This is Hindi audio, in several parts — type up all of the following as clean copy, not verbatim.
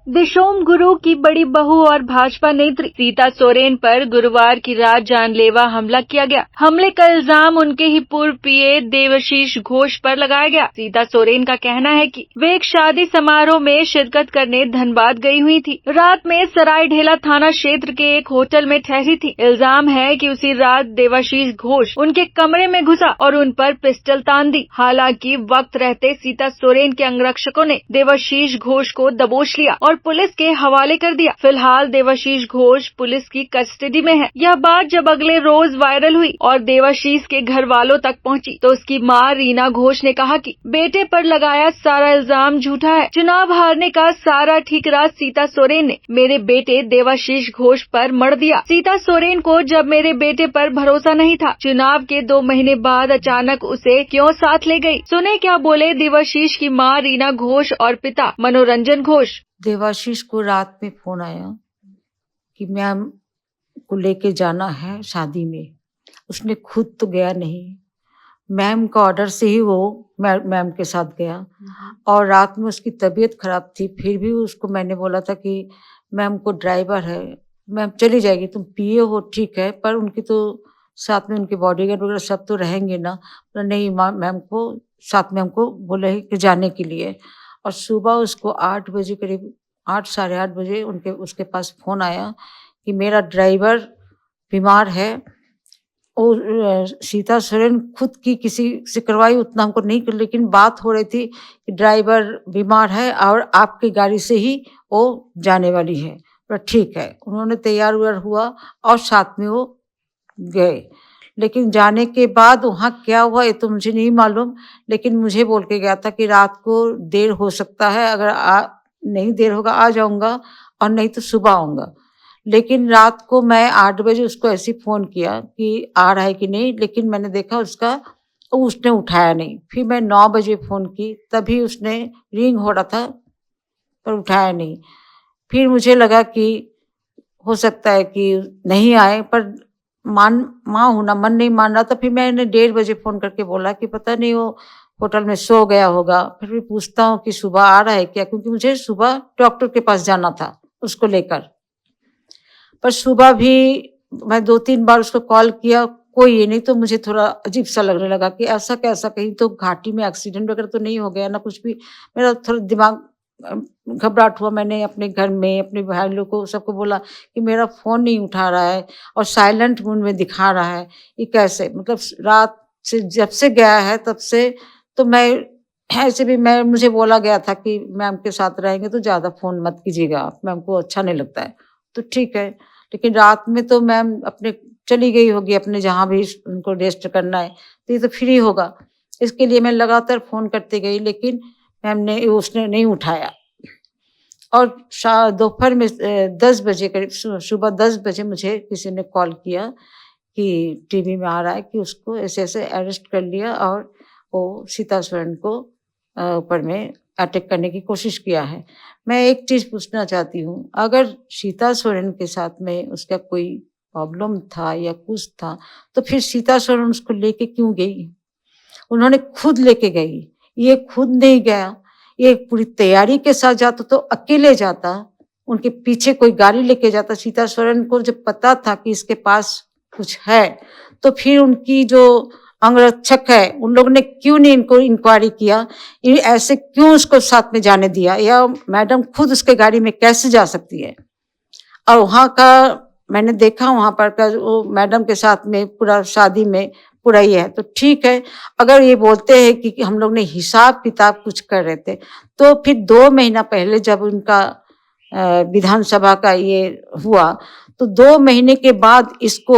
दिशोम गुरु की बड़ी बहू और भाजपा नेत्री सीता सोरेन पर गुरुवार की रात जानलेवा हमला किया गया। हमले का इल्जाम उनके ही पूर्व पीए देवाशीष घोष पर लगाया गया। सीता सोरेन का कहना है कि वे एक शादी समारोह में शिरकत करने धनबाद गई हुई थी। रात में सराय ढेला थाना क्षेत्र के एक होटल में ठहरी थी। इल्जाम है कि उसी रात देवाशीष घोष उनके कमरे में घुसा और उन पर पिस्टल तान दी। हालांकि वक्त रहते सीता सोरेन के अंगरक्षकों ने देवाशीष घोष को दबोच लिया और पुलिस के हवाले कर दिया। फिलहाल देवाशीष घोष पुलिस की कस्टडी में है। यह बात जब अगले रोज वायरल हुई और देवाशीष के घर वालों तक पहुंची, तो उसकी मां रीना घोष ने कहा कि बेटे पर लगाया सारा इल्जाम झूठा है। चुनाव हारने का सारा ठिकरा सीता सोरेन ने मेरे बेटे देवाशीष घोष पर मढ़ दिया। सीता सोरेन को जब मेरे बेटे पर भरोसा नहीं था, चुनाव के 2 महीने बाद अचानक उसे क्यों साथ ले गई। सुने क्या बोले देवाशीष की मां रीना घोष और पिता मनोरंजन घोष। देवाशीष को रात में फोन आया कि मैम को लेके जाना है शादी में। उसने खुद तो गया नहीं, मैम का ऑर्डर से ही वो मैम के साथ गया। और रात में उसकी तबीयत खराब थी, फिर भी उसको मैंने बोला था कि मैम को ड्राइवर है, मैम चली जाएगी, तुम पिए हो ठीक है, पर उनकी तो साथ में उनके बॉडीगार्ड वगैरह सब तो रहेंगे ना। नहीं, मैम को साथ में हमको बोले कि जाने के लिए। और सुबह उसको 8 बजे करीब 8 साढ़े 8 बजे उसके पास फ़ोन आया कि मेरा ड्राइवर बीमार है। और सीता सोरेन खुद की किसी से करवाई, उतना हमको नहीं कर, लेकिन बात हो रही थी कि ड्राइवर बीमार है और आपकी गाड़ी से ही वो जाने वाली है। तो ठीक है, उन्होंने तैयार हुआ और साथ में वो गए। लेकिन जाने के बाद वहाँ क्या हुआ ये तो मुझे नहीं मालूम, लेकिन मुझे बोल के गया था कि रात को देर हो सकता है, अगर नहीं देर होगा आ जाऊंगा और नहीं तो सुबह आऊंगा। लेकिन रात को मैं 8 बजे उसको ऐसे फ़ोन किया कि आ रहा है कि नहीं, लेकिन मैंने देखा उसने उठाया नहीं। फिर मैं 9 बजे फ़ोन की, तभी उसने रिंग हो रहा था पर उठाया नहीं। फिर मुझे लगा कि हो सकता है कि नहीं आए, पर माँ हूँ ना, मन नहीं मान रहा था। फिर मैंने 1:30 बजे फ़ोन करके बोला कि पता नहीं वो होटल में सो गया होगा। फिर भी पूछता हूँ कि सुबह आ रहा है क्या, क्योंकि मुझे सुबह डॉक्टर के पास जाना था उसको लेकर। पर सुबह भी मैं 2-3 बार उसको कॉल किया, कोई ये नहीं। तो मुझे थोड़ा अजीब सा लगने लगा कि ऐसा कैसा, कहीं तो घाटी में एक्सीडेंट वगैरह तो नहीं हो गया ना कुछ भी। मेरा थोड़ा दिमाग घबराहट हुआ। मैंने अपने घर में अपने भाई लोग को सबको बोला कि मेरा फ़ोन नहीं उठा रहा है और साइलेंट मोड में दिखा रहा है, ये कैसे। मतलब रात से जब से गया है तब से तो मैं ऐसे भी मुझे बोला गया था कि मैम के साथ रहेंगे तो ज़्यादा फ़ोन मत कीजिएगा आप, मैम को अच्छा नहीं लगता है। तो ठीक है, लेकिन रात में तो मैम अपने चली गई होगी अपने जहाँ भी उनको रेस्ट करना है, तो ये तो फ्री होगा। इसके लिए मैं लगातार फ़ोन करती गई, लेकिन उसने नहीं उठाया। और दोपहर में 10 बजे करीब, सुबह 10 बजे मुझे किसी ने कॉल किया कि टीवी में आ रहा है कि उसको ऐसे अरेस्ट कर लिया और वो सीता सोरेन को ऊपर में अटैक करने की कोशिश किया है। मैं एक चीज़ पूछना चाहती हूँ, अगर सीता सोरेन के साथ में उसका कोई प्रॉब्लम था या कुछ था, तो फिर सीता सोरेन उसको लेके क्यों गई? उन्होंने खुद लेके गई, ये खुद नहीं गया। ये पूरी तैयारी के साथ जाता तो अकेले जाता, उनके पीछे कोई गाड़ी लेके जाता। सीता सोरेन को जब पता था कि इसके पास कुछ है, तो फिर उनकी जो अंगरक्षक है उन लोगों ने क्यों नहीं इनको इंक्वायरी किया, ऐसे क्यों उसको साथ में जाने दिया, या मैडम खुद उसके गाड़ी में कैसे जा सकती है। और वहाँ का मैंने देखा, वहाँ पर का वो मैडम के साथ में पूरा शादी में पूरा ही है। तो ठीक है, अगर ये बोलते हैं कि हम लोग ने हिसाब किताब कुछ कर रहे थे, तो फिर 2 महीना पहले जब उनका विधानसभा का ये हुआ, तो 2 महीने के बाद इसको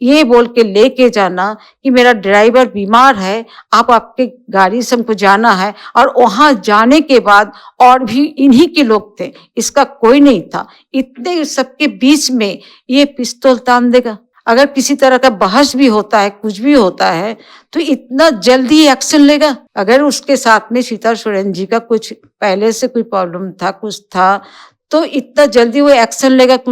ये बोल के लेके जाना कि मेरा ड्राइवर बीमार है, आप आपके गाड़ी से हमको जाना है। और वहां जाने के बाद और भी इन्हीं के लोग थे, इसका कोई नहीं था। इतने सबके बीच में ये पिस्तौल तान देगा। अगर किसी तरह का बहस भी होता है, कुछ भी होता है, तो इतना जल्दी एक्शन लेगा। अगर उसके साथ में सीता सोरेन जी का कुछ पहले से कोई प्रॉब्लम था, कुछ था, तो इतना जल्दी वो एक्शन लेगा कि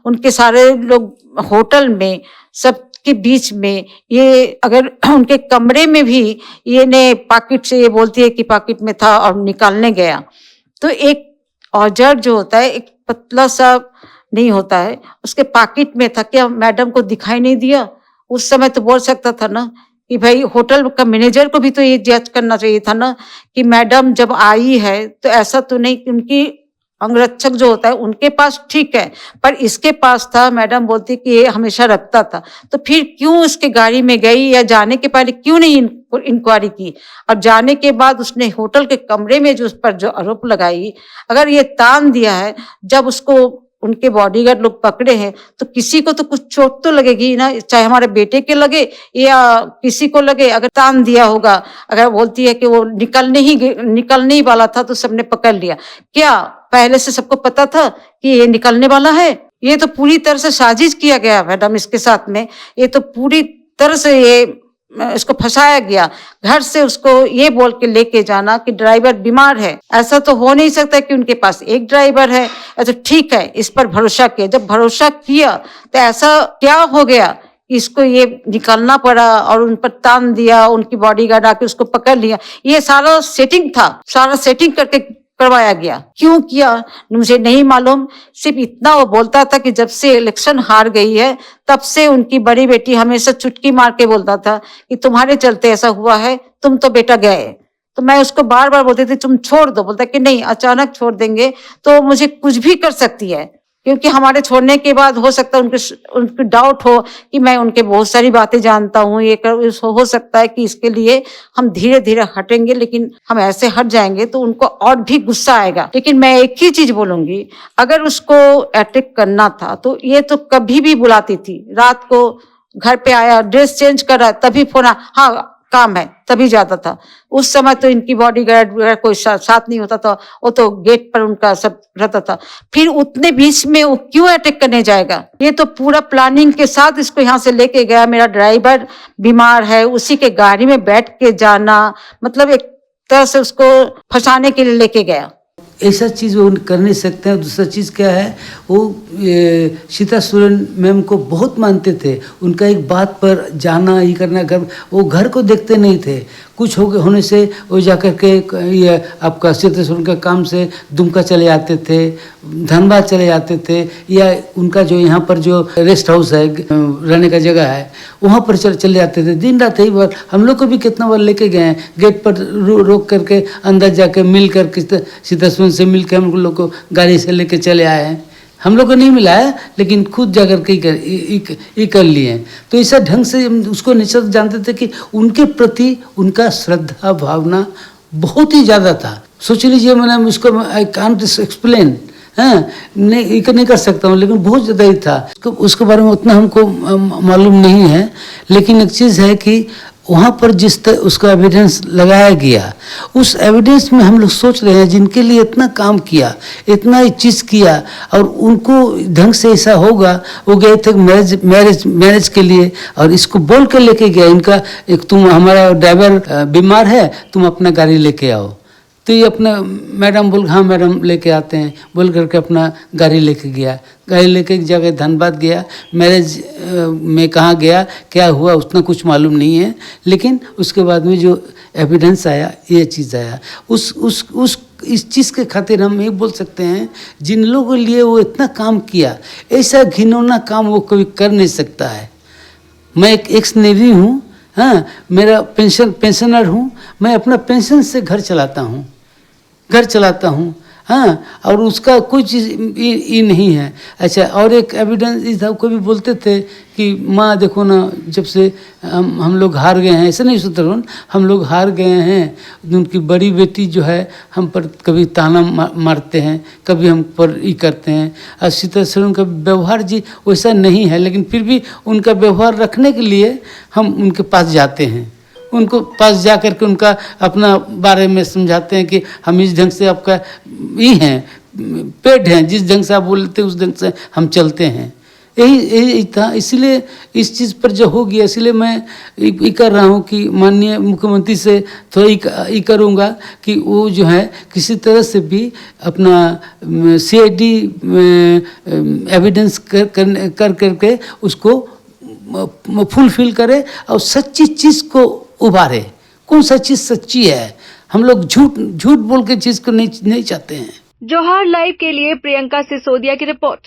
उनके सारे लोग होटल में सबके बीच में ये, अगर उनके कमरे में भी ये ने पॉकेट से ये बोलती है कि पॉकेट में था और निकालने गया, तो एक औजार जो होता है एक पतला सा नहीं होता है, उसके पॉकेट में था। क्या मैडम को दिखाई नहीं दिया? उस समय तो बोल सकता था ना कि भाई होटल का मैनेजर को भी तो ये जज करना चाहिए था ना कि मैडम जब आई है तो ऐसा तो नहीं कि उनकी अंगरक्षक जो होता है उनके पास ठीक है, पर इसके पास था। मैडम बोलती कि ये हमेशा रखता था, तो फिर क्यों इसके गाड़ी में गई या जाने के पहले क्यों नहीं इंक्वायरी की? और जाने के बाद उसने होटल के कमरे में जो उस पर जो आरोप लगाई, अगर ये तान दिया है, जब उसको उनके बॉडीगार्ड लोग पकड़े हैं तो किसी को तो कुछ चोट तो लगेगी ना, चाहे हमारे बेटे के लगे या किसी को लगे। अगर तान दिया होगा, अगर बोलती है कि वो निकलने ही वाला था तो सबने पकड़ लिया, क्या पहले से सबको पता था कि ये निकलने वाला है? ये तो पूरी तरह से साजिश किया गया मैडम इसके साथ में। ये तो पूरी तरह से इसको फंसाया गया। घर से उसको ये बोल के लेके जाना कि ड्राइवर बीमार है, ऐसा तो हो नहीं सकता कि उनके पास एक ड्राइवर है। तो ठीक है, इस पर भरोसा किया। जब भरोसा किया तो ऐसा क्या हो गया कि इसको ये निकलना पड़ा और उन पर तान दिया, उनकी बॉडीगार्ड आके उसको पकड़ लिया। ये सारा सेटिंग था, सारा सेटिंग करके करवाया गया। क्यों किया मुझे नहीं मालूम। सिर्फ इतना वो बोलता था कि जब से इलेक्शन हार गई है तब से उनकी बड़ी बेटी हमेशा चुटकी मार के बोलता था कि तुम्हारे चलते ऐसा हुआ है, तुम तो बेटा गए। तो मैं उसको बार बार बोलती थी तुम छोड़ दो, बोलता कि नहीं, अचानक छोड़ देंगे तो मुझे कुछ भी कर सकती है, क्योंकि हमारे छोड़ने के बाद हो सकता है उनके डाउट हो कि मैं उनके बहुत सारी बातें जानता हूँ, हो सकता है कि इसके लिए हम धीरे धीरे हटेंगे, लेकिन हम ऐसे हट जाएंगे तो उनको और भी गुस्सा आएगा। लेकिन मैं एक ही चीज बोलूंगी, अगर उसको अटैक करना था तो ये तो कभी भी बुलाती थी। रात को घर पे आया, ड्रेस चेंज कर रहा है, तभी फोन, हाँ काम है, तभी जाता था। उस समय तो इनकी बॉडीगार्ड कोई साथ नहीं होता था, वो तो गेट पर उनका सब रहता था। फिर उतने बीच में वो क्यों अटैक करने जाएगा? ये तो पूरा प्लानिंग के साथ इसको यहाँ से लेके गया। मेरा ड्राइवर बीमार है, उसी के गाड़ी में बैठ के जाना, मतलब एक तरह से उसको फंसाने के लिए लेके गया। ऐसा चीज़ वो कर नहीं सकते हैं। दूसरा चीज़ क्या है, वो सीता सोरेन मैम को बहुत मानते थे। उनका एक बात पर जाना, ये करना, वो घर को देखते नहीं थे। कुछ होने से वो जाकर के ये आपका सीता सोरेन का काम से दुमका चले आते थे, धनबाद चले जाते थे, या उनका जो यहाँ पर जो रेस्ट हाउस है, रहने का जगह है, वहाँ पर चले जाते थे। दिन रात यही बार हम लोग को भी कितना बार लेके गए हैं, गेट पर रोक करके अंदर जाके मिल कर सीता सोरेन से मिल के हम लोग को गाड़ी से लेके चले आए हैं। हम लोग को नहीं मिला है, लेकिन खुद जाकर के कर लिए। तो ऐसा ढंग से उसको निश्चित जानते थे कि उनके प्रति उनका श्रद्धा भावना बहुत ही ज़्यादा था। सोच लीजिए, मैंने उसको आई कांट एक्सप्लेन, नहीं कर सकता हूँ, लेकिन बहुत ज़्यादा ही था। उसके बारे में उतना हमको मालूम नहीं है, लेकिन एक चीज़ है कि वहाँ पर जिस तरह उसका एविडेंस लगाया गया, उस एविडेंस में हम लोग सोच रहे हैं जिनके लिए इतना काम किया, इतना चीज़ किया, और उनको ढंग से ऐसा होगा। वो गए थे मैरिज के लिए, और इसको बोल के लेके गया इनका, एक तुम हमारा ड्राइवर बीमार है, तुम अपना गाड़ी लेके आओ। तो ये अपना मैडम बोल, हाँ मैडम लेके आते हैं बोल करके अपना गाड़ी लेके गया। गाड़ी लेके एक जगह धनबाद गया। मैरिज में कहाँ गया, क्या हुआ, उतना कुछ मालूम नहीं है, लेकिन उसके बाद में जो एविडेंस आया, ये चीज़ आया, इस चीज़ के खातिर हम ये बोल सकते हैं, जिन लोगों के लिए वो इतना काम किया, ऐसा घिनौना काम वो कभी कर नहीं सकता है। मैं एक एक्स नेवी हूँ, हाँ, मेरा पेंशनर हूँ, मैं अपना पेंशन से घर चलाता हूँ, हाँ, और उसका कोई चीज़ ये नहीं है। अच्छा, और एक एविडेंस इस था, कोई भी बोलते थे कि माँ देखो ना, जब से हम लोग हार गए हैं, ऐसा नहीं सुतरन, हम लोग हार गए हैं, उनकी बड़ी बेटी जो है हम पर कभी ताना मारते हैं, कभी हम पर ये करते हैं। और सीता सोरेन का व्यवहार जी वैसा नहीं है, लेकिन फिर भी उनका व्यवहार रखने के लिए हम उनके पास जाते हैं। उनको पास जा कर के उनका अपना बारे में समझाते हैं कि हम इस ढंग से आपका ये हैं, पेट हैं, जिस ढंग से आप बोलते हैं उस ढंग से हम चलते हैं। यही था। इसलिए इस चीज़ पर जो हो गया, इसलिए मैं ये कर रहा हूँ कि माननीय मुख्यमंत्री से थोड़ा ये करूँगा कि वो जो है किसी तरह से भी अपना CID एविडेंस कर करके उसको फुलफिल करे और सच्ची चीज़ को उभारे। कौन सा चीज़ सच्ची है, हम लोग झूठ बोल के चीज़ को नहीं चाहते हैं। जोहार लाइव के लिए प्रियंका सिसोदिया की रिपोर्ट।